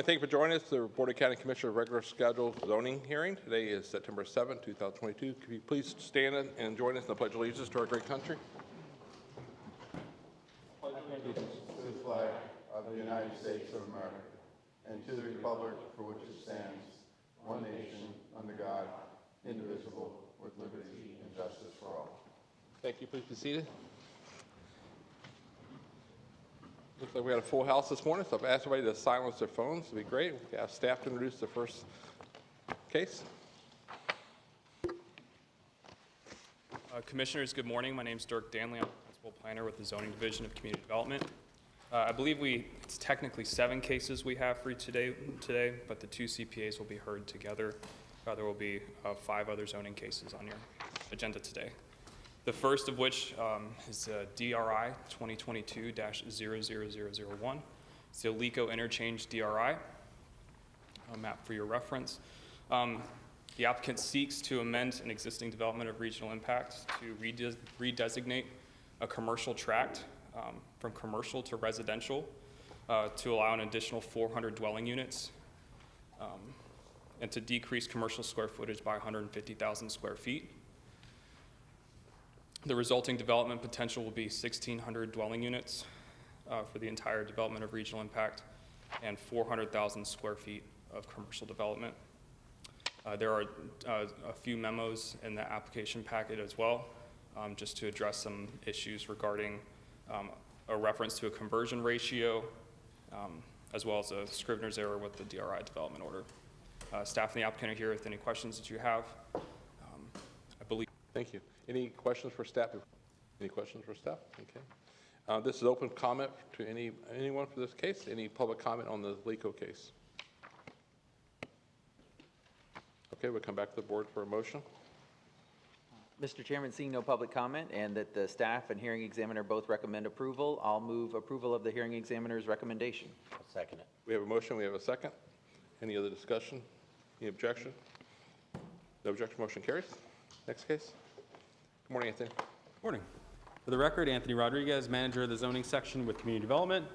Thank you for joining us. The Board of County Commissioners regular scheduled zoning hearing. Today is September 7, 2022. Could you please stand and join us in the Pledge of Allegiance to our great country? Pledge allegiance to the flag of the United States of America and to the republic for which it stands, one nation, under God, indivisible, with liberty and justice for all. Thank you. Please be seated. Looks like we had a full house this morning, so I've asked everybody to silence their phones. It'd be great. We have staff to introduce the first case. Commissioners, good morning. My name is Dirk Danley. I'm the Principal Planner with the Zoning Division of Community Development. I believe it's technically 7 cases we have for you today, but the 2 CPAs will be heard together. There will be 5 other zoning cases on your agenda today. The first of which is DRI 2022-00001. It's the Alico Interchange DRI, a map for your reference. The applicant seeks to amend an existing development of regional impact to redesignate a commercial tract from commercial to residential to allow an additional 400 dwelling units and to decrease commercial square footage by 150,000 square feet. The resulting development potential will be 1,600 dwelling units for the entire development of regional impact and 400,000 square feet of commercial development. There are a few memos in the application packet as well, just to address some issues regarding a reference to a conversion ratio, as well as a Scrivener's error with the DRI development order. Staff and the applicant are here with any questions that you have. I believe. Thank you. Any questions for staff? Any questions for staff? Okay. This is open comment to anyone for this case. Any public comment on the Alico case? Okay, we'll come back to the board for a motion. Mr. Chairman, seeing no public comment and that the staff and hearing examiner both recommend approval, I'll move approval of the hearing examiner's recommendation. I'll second it. We have a motion. We have a second. Any other discussion? Any objection? No objection. Motion carries. Next case. Good morning, Anthony. Morning. For the record, Anthony Rodriguez, manager of the zoning section with community development.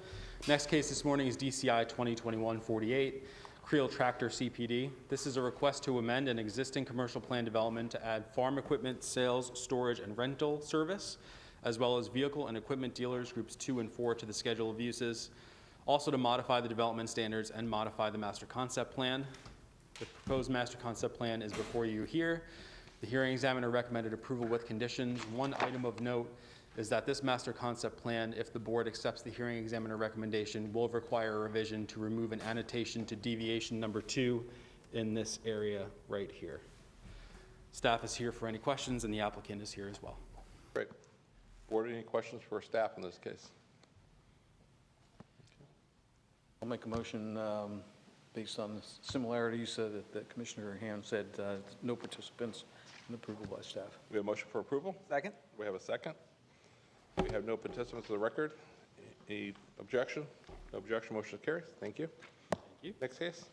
Next case this morning is DCI 2021-48, Creel Tractor CPD. This is a request to amend an existing commercial plan development to add farm equipment sales, storage, and rental service, as well as vehicle and equipment dealers groups 2 and 4 to the schedule of uses. Also to modify the development standards and modify the master concept plan. The proposed master concept plan is before you here. The hearing examiner recommended approval with conditions. One item of note is that this master concept plan, if the board accepts the hearing examiner recommendation, will require a revision to remove an annotation to deviation number 2 in this area right here. Staff is here for any questions, and the applicant is here as well. Great. Board, any questions for staff in this case? I'll make a motion based on the similarities that Commissioner Ham said, no participants, and approval by staff. We have a motion for approval. Second. We have a second. We have no participants to the record. Any objection? No objection. Motion carries. Thank you. Thank you. Next case.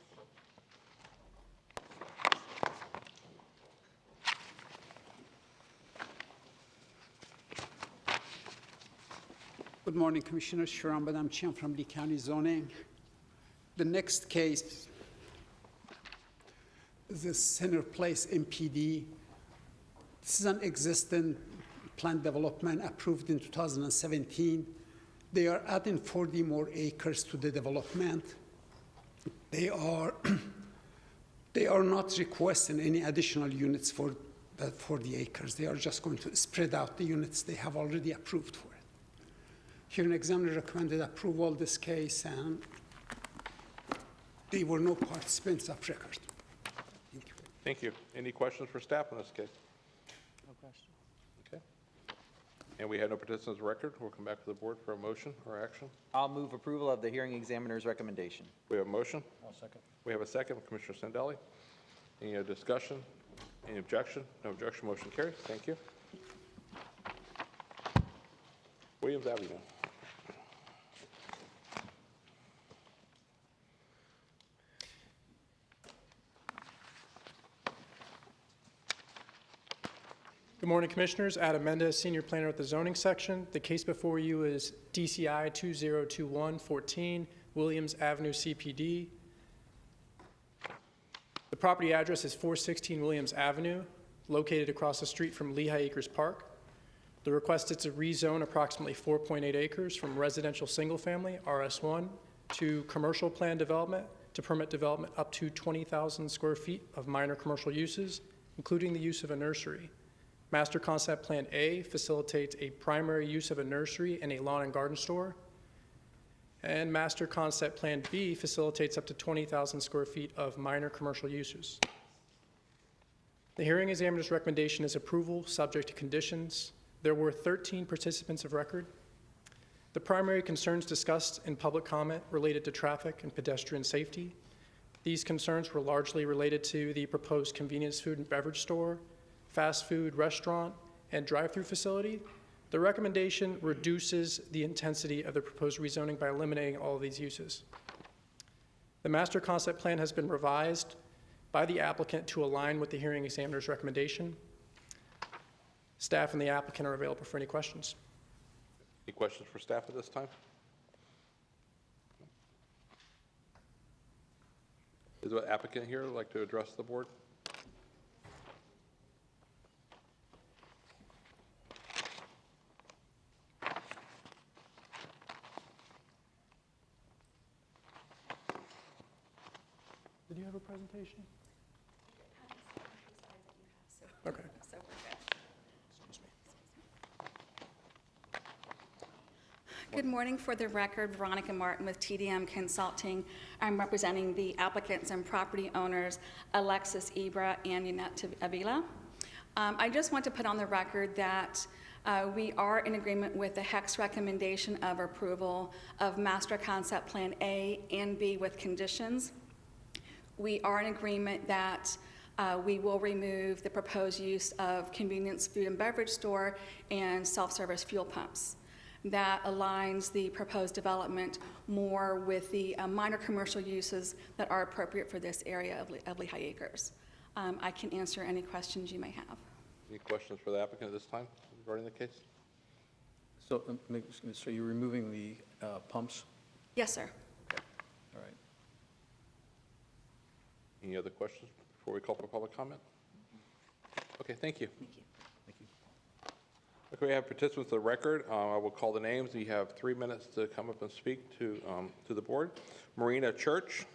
Good morning, Commissioner. Sharon Badamchian from Lee County Zoning. The next case is the Center Place MPD. This is an existing planned development approved in 2017. They are adding 40 more acres to the development. They are not requesting any additional units for that 40 acres. They are just going to spread out the units they have already approved for it. Hearing examiner recommended approval of this case, and there were no participants of record. Thank you. Thank you. Any questions for staff on this case? No question. Okay. And we had no participants of record. We'll come back to the board for a motion or action. I'll move approval of the hearing examiner's recommendation. We have a motion. I'll second. We have a second. Commissioner Sandelli. Any other discussion? Any objection? No objection. Motion carries. Thank you. Williams Avenue. Good morning, Commissioners. Adam Mendez, Senior Planner at the Zoning Section. The case before you is DCI 2021-14, Williams Avenue CPD. property address is 416 Williams Avenue, located across the street from Lehigh Acres Park. The request is to rezone approximately 4.8 acres from residential single-family, RS1, to commercial plan development to permit development up to 20,000 square feet of minor commercial uses, including the use of a nursery. Master Concept Plan A facilitates a primary use of a nursery and a lawn and garden store. And Master Concept Plan B facilitates up to 20,000 square feet of minor commercial uses. The hearing examiner's recommendation is approval, subject to conditions. There were 13 participants of record. The primary concerns discussed in public comment related to traffic and pedestrian safety. These concerns were largely related to the proposed convenience food and beverage store, fast food restaurant, and drive-through facility. The recommendation reduces the intensity of the proposed rezoning by eliminating all of these uses. The master concept plan has been revised by the applicant to align with the hearing examiner's recommendation. Staff and the applicant are available for any questions. Any questions for staff at this time? Is the applicant here like to address the board? Did you have a presentation? Okay. So we're good. Good morning. For the record, Veronica Martin with TDM Consulting. I'm representing the applicants and property owners, Alexis Ibra and Yannette Avila. I just want to put on the record that we are in agreement with the HEC's recommendation of approval of Master Concept Plan A and B with conditions. We are in agreement that we will remove the proposed use of convenience food and beverage store and self-service fuel pumps. That aligns the proposed development more with the minor commercial uses that are appropriate for this area of Lehigh Acres. I can answer any questions you may have. Any questions for the applicant at this time regarding the case? So you're removing the pumps? Yes, sir. All right. Any other questions before we call for public comment? Okay, thank you. Thank you. Okay, we have participants of the record. I will call the names. You have 3 minutes to come up and speak to the board. Marina Church.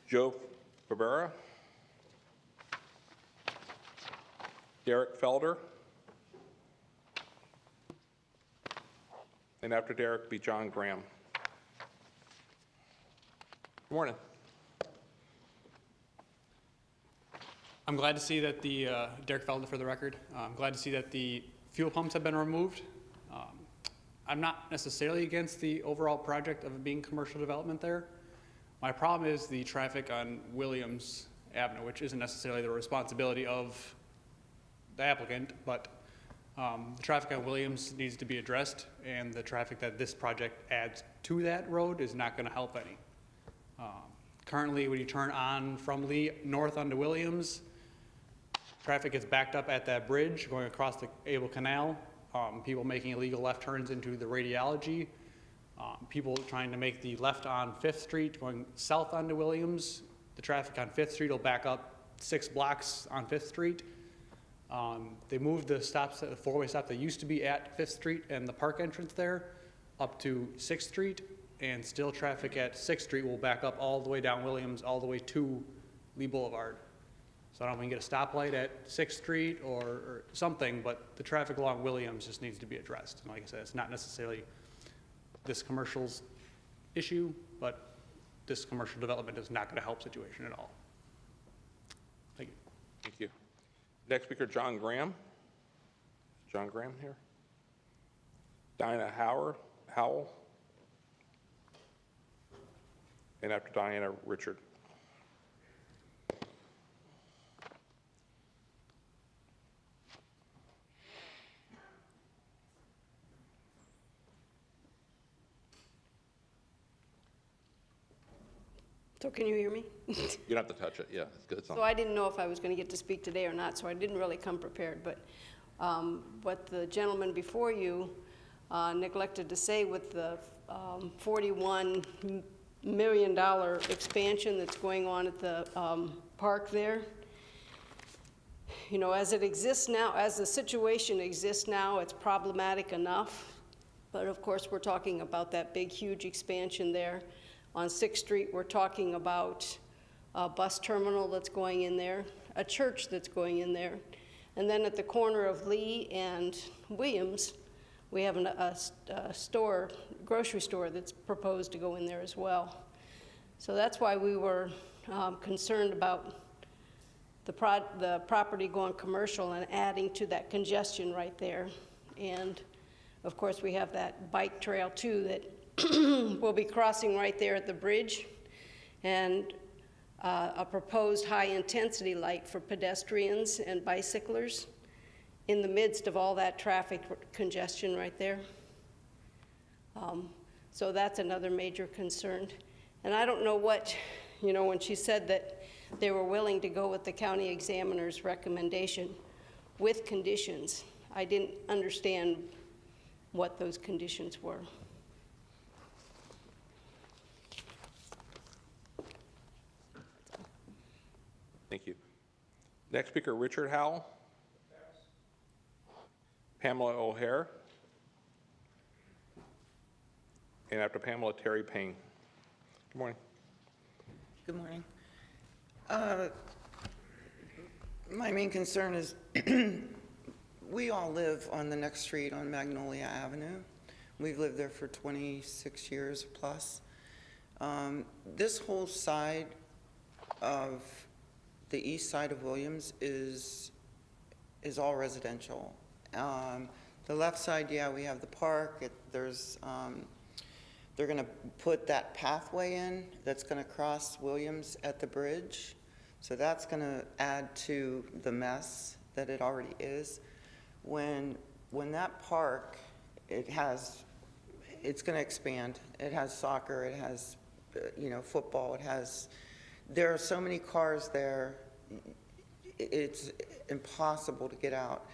Joe Barbera. Derek Felder. And after Derek, be John Graham. Good morning. I'm glad to see that the, Derek Felder for the record, I'm glad to see that the fuel pumps have been removed. I'm not necessarily against the overall project of it being commercial development there. My problem is the traffic on Williams Avenue, which isn't necessarily the responsibility of the applicant, but the traffic on Williams needs to be addressed, and the traffic that this project adds to that road is not going to help any. Currently, when you turn on from Lee north onto Williams, traffic gets backed up at that bridge going across the Able Canal. People making illegal left turns into the radiology. People trying to make the left on 5th Street going south onto Williams. The traffic on 5th Street will back up 6 blocks on 5th Street. They moved the stops, the four-way stop that used to be at 5th Street and the park entrance there up to 6th Street, and still traffic at 6th Street will back up all the way down Williams, all the way to Lee Boulevard. So I don't know if we can get a stoplight at 6th Street or something, but the traffic along Williams just needs to be addressed. And like I said, it's not necessarily this commercial's issue, but this commercial development is not going to help situation at all. Thank you. Thank you. Next speaker, John Graham. Is John Graham here? Diana Howell. And after Diana, Richard. So can you hear me? You don't have to touch it. Yeah, it's good. So I didn't know if I was going to get to speak today or not, so I didn't really come prepared. But what the gentleman before you neglected to say with the 41 million expansion that's going on at the park there. You know, as it exists now, as the situation exists now, it's problematic enough. But of course, we're talking about that big, huge expansion there. On 6th Street, we're talking about a bus terminal that's going in there, a church that's going in there. And then at the corner of Lee and Williams, we have a store, grocery store that's proposed to go in there as well. So that's why we were concerned about the property going commercial and adding to that congestion right there. And of course, we have that bike trail too that will be crossing right there at the bridge, and a proposed high-intensity light for pedestrians and bicyclers in the midst of all that traffic congestion right there. So that's another major concern. And I don't know what, you know, when she said that they were willing to go with the county examiner's recommendation with conditions, I didn't understand what those conditions were. Thank you. Next speaker, Richard Howell. Pamela O'Hare. And after Pamela, Terry Payne. Good morning. Good morning. My main concern is we all live on the next street on Magnolia Avenue. We've lived there for 26 years plus. This whole side of the east side of Williams is all residential. The left side, yeah, we have the park. They're going to put that pathway in that's going to cross Williams at the bridge. So that's going to add to the mess that it already is. When that park, it's going to expand. It has soccer, it has, football, there are so many cars there, it's impossible to get out.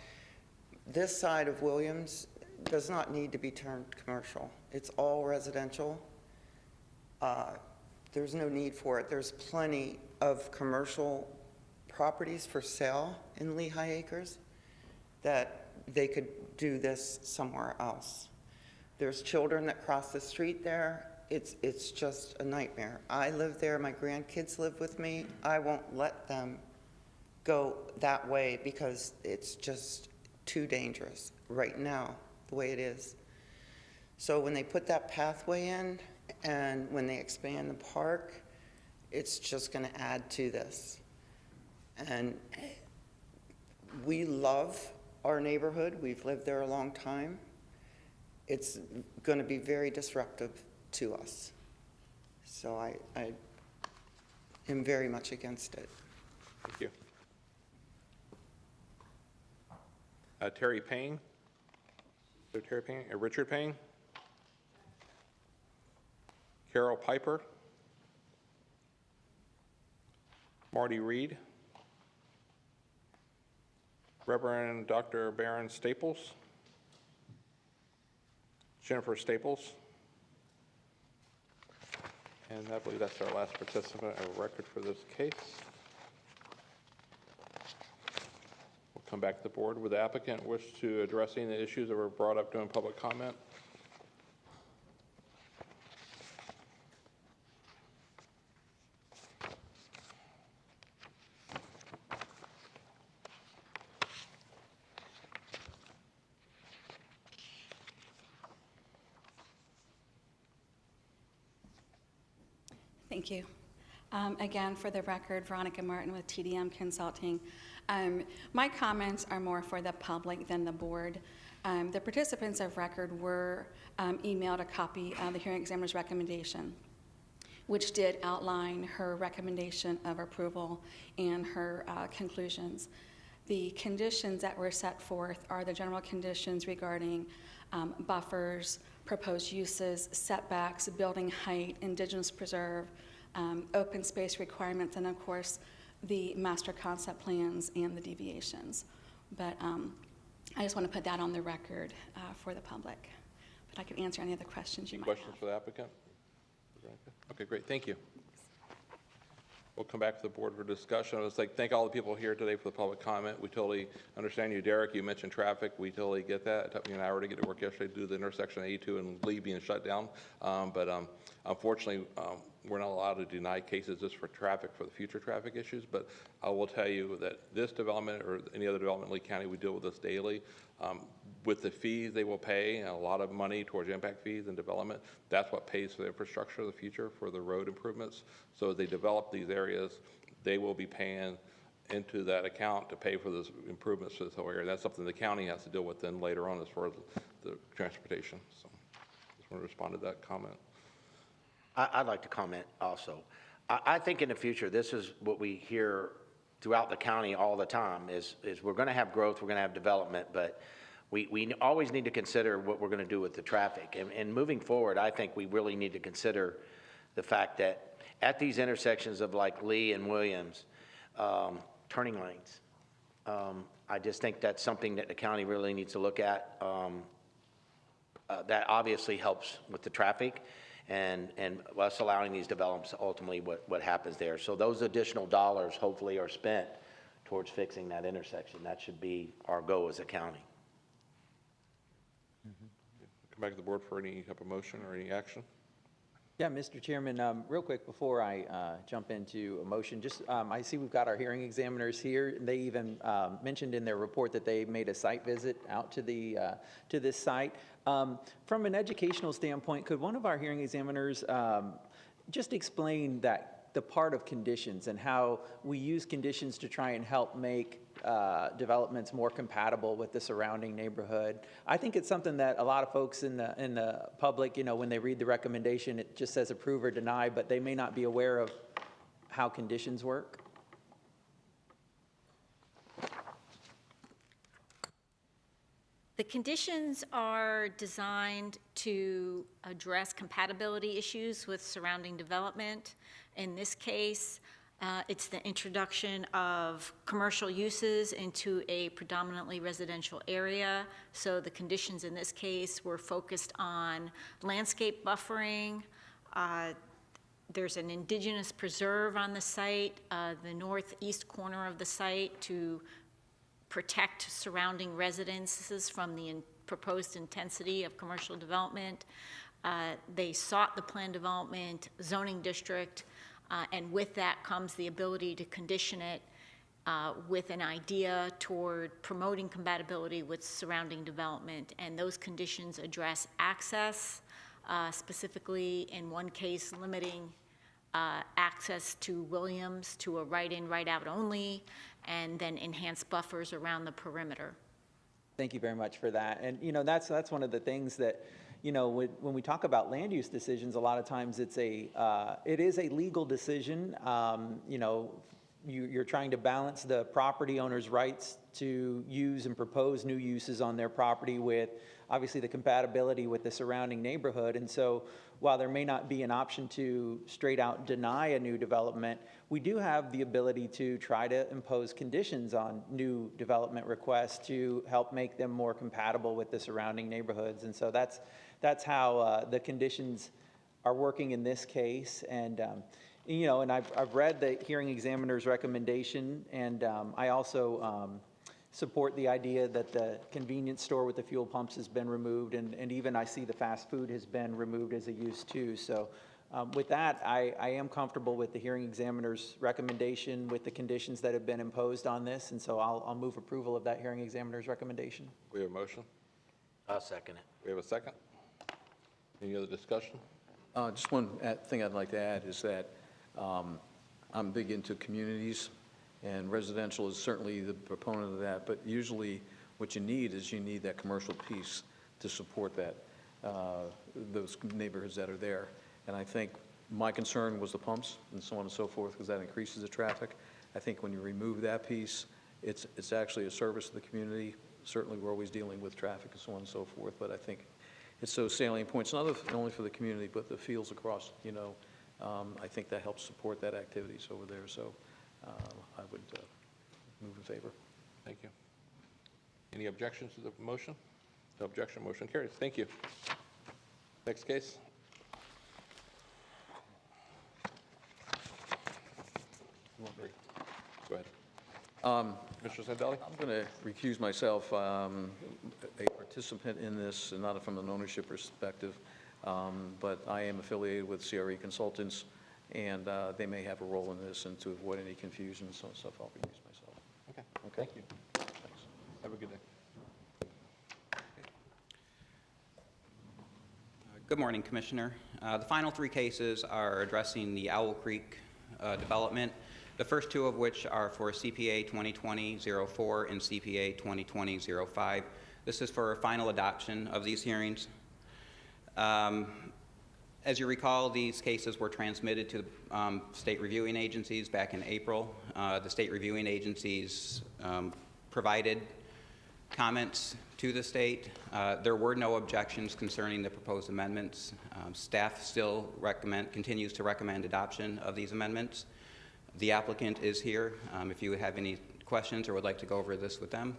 This side of Williams does not need to be turned commercial. It's all residential. There's no need for it. There's plenty of commercial properties for sale in Lehigh Acres that they could do this somewhere else. There's children that cross the street there. It's just a nightmare. I live there, my grandkids live with me. I won't let them go that way because it's just too dangerous right now, the way it is. So when they put that pathway in and when they expand the park, it's just going to add to this. And we love our neighborhood. We've lived there a long time. It's going to be very disruptive to us. So I am very much against it. Thank you. Terry Payne. So Terry Payne, Richard Payne. Carol Piper. Marty Reed. Reverend Dr. Baron Staples. Jennifer Staples. And I believe that's our last participant of record for this case. We'll come back to the board. Would the applicant wish to address any of the issues that were brought up during public comment? Thank you. Again, for the record, Veronica Martin with TDM Consulting. My comments are more for the public than the board. The participants of record were emailed a copy of the hearing examiner's recommendation, which did outline her recommendation of approval and her conclusions. The conditions that were set forth are the general conditions regarding buffers, proposed uses, setbacks, building height, indigenous preserve, open space requirements, and of course, the master concept plans and the deviations. But I just want to put that on the record for the public. But I could answer any other questions you might have. Questions for the applicant? Okay, great, thank you. We'll come back to the board for discussion. I'd just like to thank all the people here today for the public comment. We totally understand you, Derek. You mentioned traffic. We totally get that. It took me an hour to get to work yesterday to do the intersection of 82 and Lee being shut down. But unfortunately, we're not allowed to deny cases just for traffic, for the future traffic issues. But I will tell you that this development or any other development in Lee County, we deal with this daily. With the fees they will pay, and a lot of money towards impact fees and development, that's what pays for the infrastructure of the future, for the road improvements. So as they develop these areas, they will be paying into that account to pay for those improvements to this whole area. That's something the county has to deal with then later on as far as the transportation. So I just want to respond to that comment. I'd like to comment also. I think in the future, this is what we hear throughout the county all the time is we're going to have growth, we're going to have development, but we always need to consider what we're going to do with the traffic. And moving forward, I think we really need to consider the fact that at these intersections of like Lee and Williams, turning lanes, I just think that's something that the county really needs to look at. That obviously helps with the traffic and us allowing these developments ultimately what happens there. So those additional dollars hopefully are spent towards fixing that intersection. That should be our goal as a county. Come back to the board for any type of motion or any action. Yeah, Mr. Chairman, real quick before I jump into a motion, just I see we've got our hearing examiners here. They even mentioned in their report that they made a site visit out to the to this site. From an educational standpoint, could one of our hearing examiners just explain that the part of conditions and how we use conditions to try and help make developments more compatible with the surrounding neighborhood? I think it's something that a lot of folks in the public, you know, when they read the recommendation, it just says approve or deny, but they may not be aware of how conditions work. The conditions are designed to address compatibility issues with surrounding development. In this case, it's the introduction of commercial uses into a predominantly residential area. So the conditions in this case were focused on landscape buffering. There's an indigenous preserve on the site, the northeast corner of the site, to protect surrounding residences from the proposed intensity of commercial development. They sought the planned development zoning district, and with that comes the ability to condition it with an idea toward promoting compatibility with surrounding development. And those conditions address access, specifically in one case limiting access to Williams to a right-in, right-out only, and then enhance buffers around the perimeter. Thank you very much for that. And, you know, that's one of the things that, you know, when we talk about land use decisions, a lot of times it is a legal decision. You know, you're trying to balance the property owner's rights to use and propose new uses on their property with, obviously, the compatibility with the surrounding neighborhood. And so while there may not be an option to straight out deny a new development, we do have the ability to try to impose conditions on new development requests to help make them more compatible with the surrounding neighborhoods. And so that's how the conditions are working in this case. And you know, and I've read the hearing examiner's recommendation, and I also support the idea that the convenience store with the fuel pumps has been removed, and even I see the fast food has been removed as a use too. So with that, I am comfortable with the hearing examiner's recommendation with the conditions that have been imposed on this, and so I'll move approval of that hearing examiner's recommendation. We have a motion. I'll second it. We have a second. Any other discussion? Just one thing I'd like to add is that I'm big into communities, and residential is certainly the proponent of that, but usually what you need is that commercial piece to support that, those neighborhoods that are there. And I think my concern was the pumps and so on and so forth, because that increases the traffic. I think when you remove that piece, it's actually a service to the community. Certainly we're always dealing with traffic and so on and so forth, but I think it's those salient points, not only for the community, but the fields across, you know, I think that helps support that activities over there. So I would move in favor. Thank you. Any objections to the motion? No objection, motion carries. Thank you. Next case. Commissioner Sandelli? I'm going to recuse myself, a participant in this, and not from an ownership perspective, but I am affiliated with CRE Consultants, and they may have a role in this, and to avoid any confusion, so I'll recuse myself. Okay, Okay? thank you. Thanks. Have a good day. Good morning, Commissioner. The final three cases are addressing the Owl Creek development, the first two of which are for CPA 2020-04 and CPA 2020-05. This is for final adoption of these hearings. As you recall, these cases were transmitted to the state reviewing agencies back in April. The state reviewing agencies provided comments to the state. There were no objections concerning the proposed amendments. Staff still continues to recommend adoption of these amendments. The applicant is here if you have any questions or would like to go over this with them.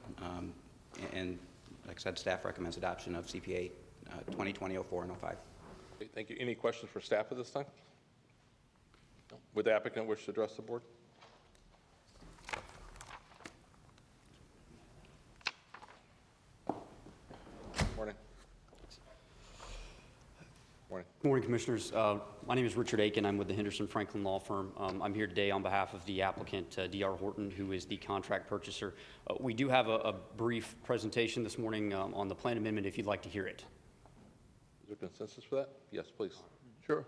And like I said, staff recommends adoption of CPA 2020-04 and 05. Okay, thank you. Any questions for staff at this time? No. Would the applicant wish to address the board? Morning. Morning. Good morning, Commissioners. My name is Richard Aiken. I'm with the Henderson Franklin Law Firm. I'm here today on behalf of the applicant, D.R. Horton, who is the contract purchaser. We do have a brief presentation this morning on the plan amendment if you'd like to hear it. Is there consensus for that? Yes, please. Sure.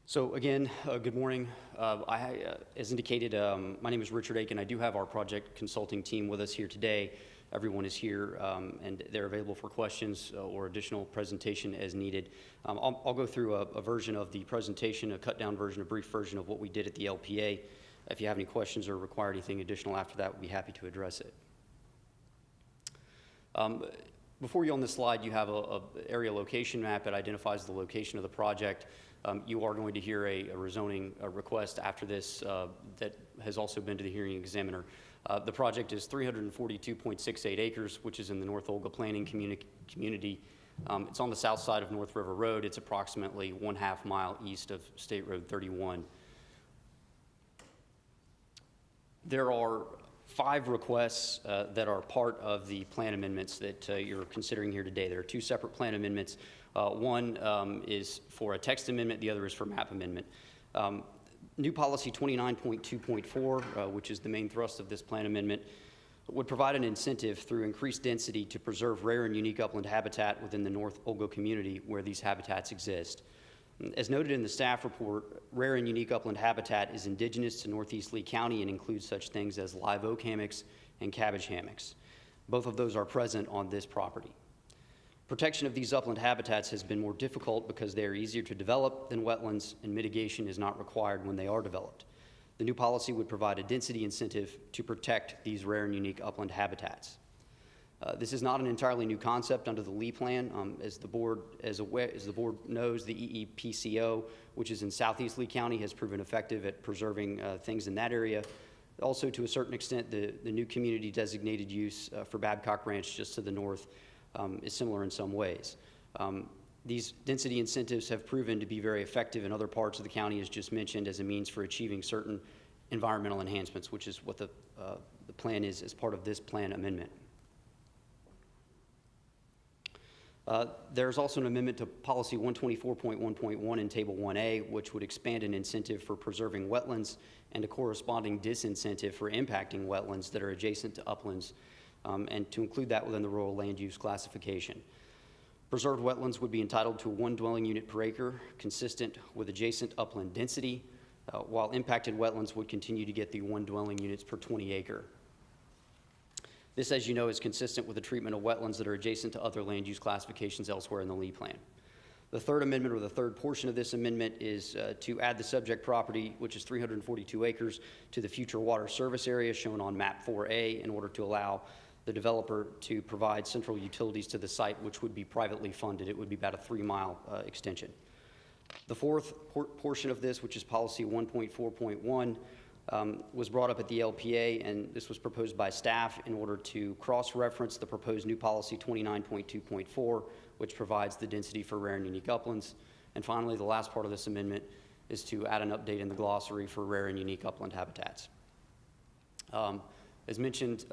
So again, good morning. As indicated, my name is Richard Aiken. I do have our project consulting team with us here today. Everyone is here, and they're available for questions or additional presentation as needed. I'll go through a version of the presentation, a cut-down version, a brief version of what we did at the LPA. If you have any questions or require anything additional after that, we'll be happy to address it. Before you on this slide, you have a area location map that identifies the location of the project. You are going to hear a rezoning request after this that has also been to the hearing examiner. The project is 342.68 acres, which is in the North Olga Planning Community. It's on the south side of North River Road. It's approximately 1/2 mile east of State Road 31. There are 5 requests that are part of the plan amendments that you're considering here today. There are 2 separate plan amendments. One is for a text amendment, the other is for map amendment. New policy 29.2.4, which is the main thrust of this plan amendment, would provide an incentive through increased density to preserve rare and unique upland habitat within the North Olga community where these habitats exist. As noted in the staff report, rare and unique upland habitat is indigenous to Northeast Lee County and includes such things as live oak hammocks and cabbage hammocks. Both of those are present on this property. Protection of these upland habitats has been more difficult because they are easier to develop than wetlands, and mitigation is not required when they are developed. The new policy would provide a density incentive to protect these rare and unique upland habitats. This is not an entirely new concept under the Lee Plan. As the board knows, the EEPCO, which is in Southeast Lee County, has proven effective at preserving things in that area. Also, to a certain extent, the new community designated use for Babcock Ranch just to the north is similar in some ways. These density incentives have proven to be very effective in other parts of the county, as just mentioned, as a means for achieving certain environmental enhancements, which is what the plan is as part of this plan amendment. There's also an amendment to policy 124.1.1 in table 1A, which would expand an incentive for preserving wetlands and a corresponding disincentive for impacting wetlands that are adjacent to uplands, and to include that within the rural land use classification. Preserved wetlands would be entitled to 1 dwelling unit per acre, consistent with adjacent upland density, while impacted wetlands would continue to get the 1 dwelling units per 20 acre. This, as you know, is consistent with the treatment of wetlands that are adjacent to other land use classifications elsewhere in the Lee Plan. The third amendment, or the third portion of this amendment, is to add the subject property, which is 342 acres, to the future water service area shown on map 4A in order to allow the developer to provide central utilities to the site, which would be privately funded. It would be about a 3-mile extension. The fourth portion of this, which is policy 1.4.1, was brought up at the LPA, and this was proposed by staff in order to cross-reference the proposed new policy 29.2.4, which provides the density for rare and unique uplands. And finally, the last part of this amendment is to add an update in the glossary for rare and unique upland habitats. As mentioned,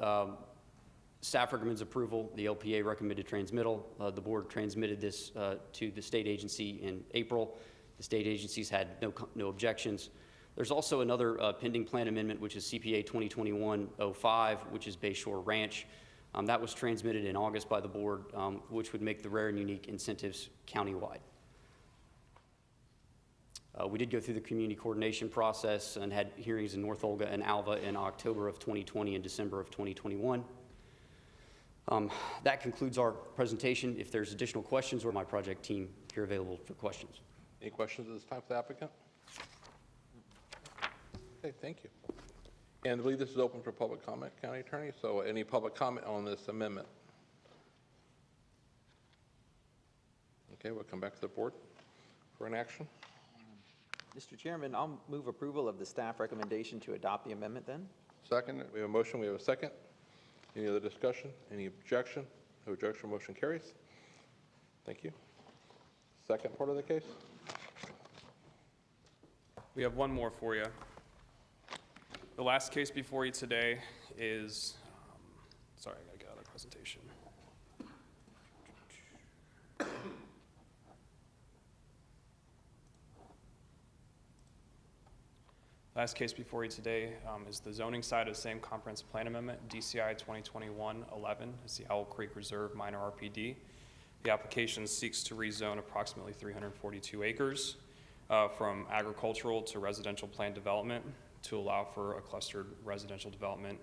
staff recommends approval. The LPA recommended transmittal. The board transmitted this to the state agency in April. The state agencies had no objections. There's also another pending plan amendment, which is CPA 2021-05, which is Bayshore Ranch. That was transmitted in August by the board, which would make the rare and unique incentives countywide. We did go through the community coordination process and had hearings in North Olga and Alva in October of 2020 and December of 2021. That concludes our presentation. If there's additional questions, or my project team here available for questions. Any questions at this time for the applicant? Okay, thank you. And I believe this is open for public comment, County Attorney, so any public comment on this amendment? Okay, we'll come back to the board for an action. Mr. Chairman, I'll move approval of the staff recommendation to adopt the amendment then. Second. We have a motion, we have a second. Any other discussion? Any objection? No objection, motion carries. Thank you. Second part of the case? We have one more for you. The last case before you today is, sorry, I gotta get out of the presentation. Last case before you today is the zoning side of the same comprehensive plan amendment, DCI 2021-11. It's the Owl Creek Reserve Minor RPD. The application seeks to rezone approximately 342 acres from agricultural to residential planned development to allow for a clustered residential development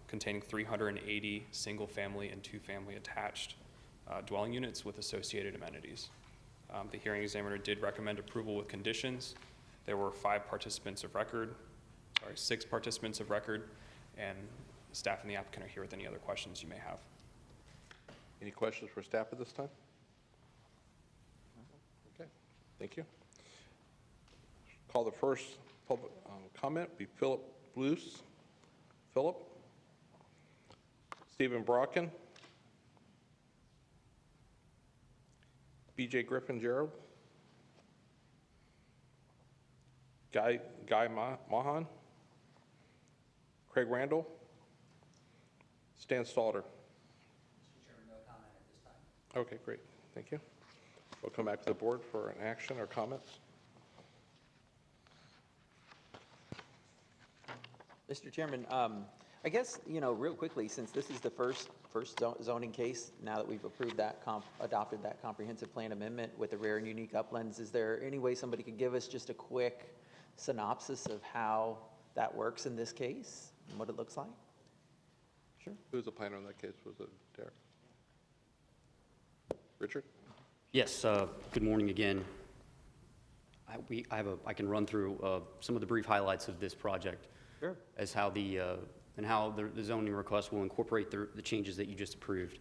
containing 380 single-family and two-family attached dwelling units with associated amenities. The hearing examiner did recommend approval with conditions. There were 6 participants of record, and staff and the applicant are here with any other questions you may have. Any questions for staff at this time? Okay, thank you. Call the first public comment, be Philip Blues. Philip? Stephen Brocken? BJ Griffin Gerald? Guy Mahan? Craig Randall? Stan Stalter? Okay, great. Thank you. We'll come back to the board for an action or comments. Mr. Chairman, I guess, real quickly, since this is the first zoning case, now that we've approved that, adopted that comprehensive plan amendment with the rare and unique uplands, is there any way somebody could give us just a quick synopsis of how that works in this case and what it looks like? Sure. Who was the planner in that case? Was it Derek? Richard? Yes, good morning again. I can run through some of the brief highlights of this project. Sure. As how the zoning request will incorporate the changes that you just approved.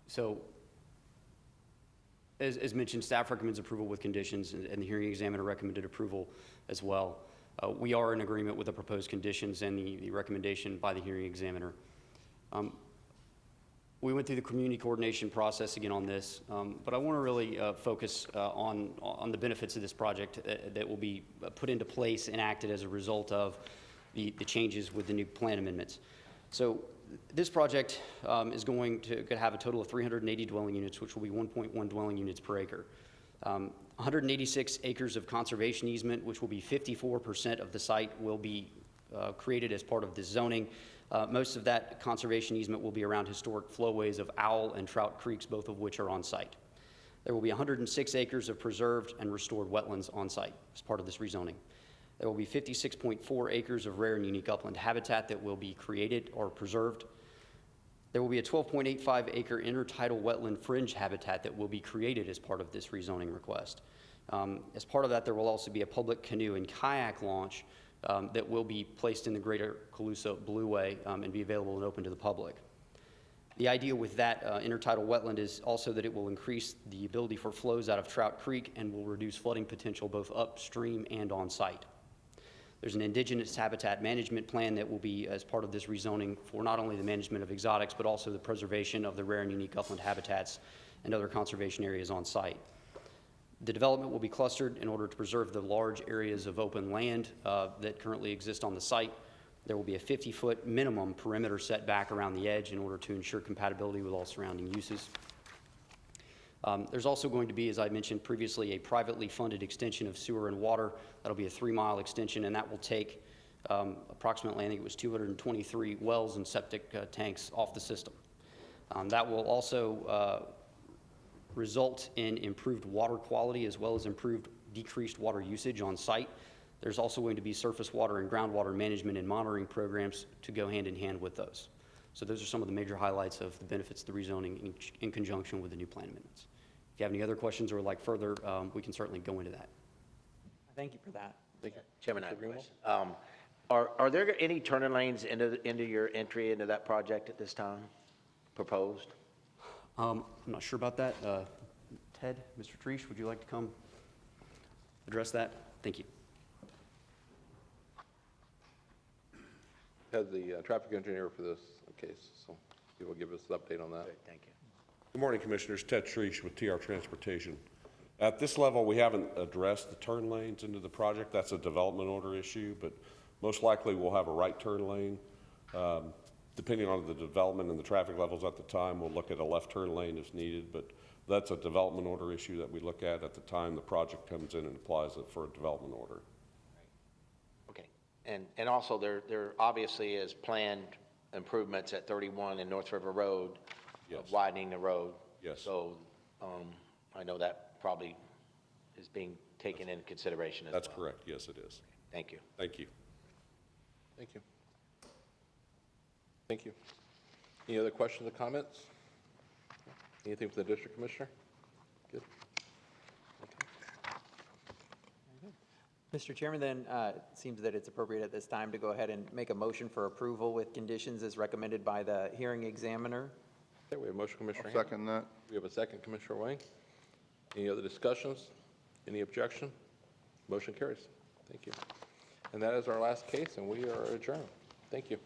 So, as mentioned, staff recommends approval with conditions, and the hearing examiner recommended approval as well. We are in agreement with the proposed conditions and the recommendation by the hearing examiner. We went through the community coordination process again on this, but I want to really focus on the benefits of this project that will be put into place and enacted as a result of the changes with the new plan amendments. So this project is going to have a total of 380 dwelling units, which will be 1.1 dwelling units per acre. 186 acres of conservation easement, which will be 54% of the site, will be created as part of this zoning. Most of that conservation easement will be around historic flowways of Owl and Trout Creeks, both of which are on site. There will be 106 acres of preserved and restored wetlands on site as part of this rezoning. There will be 56.4 acres of rare and unique upland habitat that will be created or preserved. There will be a 12.85 acre intertidal wetland fringe habitat that will be created as part of this rezoning request. As part of that, there will also be a public canoe and kayak launch that will be placed in the Greater Colusa Blueway and be available and open to the public. The idea with that intertidal wetland is also that it will increase the ability for flows out of Trout Creek and will reduce flooding potential both upstream and on site. There's an indigenous habitat management plan that will be as part of this rezoning for not only the management of exotics, but also the preservation of the rare and unique upland habitats and other conservation areas on site. The development will be clustered in order to preserve the large areas of open land that currently exist on the site. There will be a 50-foot minimum perimeter setback around the edge in order to ensure compatibility with all surrounding uses. There's also going to be, as I mentioned previously, a privately funded extension of sewer and water. That'll be a 3-mile extension, and that will take approximately, I think it was 223 wells and septic tanks off the system. That will also result in improved water quality as well as decreased water usage on site. There's also going to be surface water and groundwater management and monitoring programs to go hand in hand with those. So those are some of the major highlights of the benefits of the rezoning in conjunction with the new plan amendments. If you have any other questions or would like further, we can certainly go into that. Thank you for that. Thank you. Chairman, I have a question. Are there any turning lanes into your entry into that project at this time, proposed? I'm not sure about that. Ted, Mr. Treesh, would you like to come address that? Thank you. Had the traffic engineer for this case, so he will give us an update on that. Good, thank you. Good morning, Commissioners. Ted Treesh with TR Transportation. At this level, we haven't addressed the turn lanes into the project. That's a development order issue, but most likely we'll have a right turn lane. Depending on the development and the traffic levels at the time, we'll look at a left turn lane if needed, but that's a development order issue that we look at the time the project comes in and applies it for a development order. Okay, and also there obviously is planned improvements at 31 and North River Road, Yes. widening the road. Yes. So I know that probably is being taken into consideration as well. That's correct. Yes, it is. Thank you. Thank you. Thank you. Thank you. Any other questions or comments? Anything from the district commissioner? Good. Mr. Chairman, then it seems that it's appropriate at this time to go ahead and make a motion for approval with conditions as recommended by the hearing examiner. Okay, we have a motion, Commissioner I'll Hamel. second that. We have a second, Commissioner Wang. Any other discussions? Any objection? Motion carries. Thank you. And that is our last case, and we are adjourned. Thank you.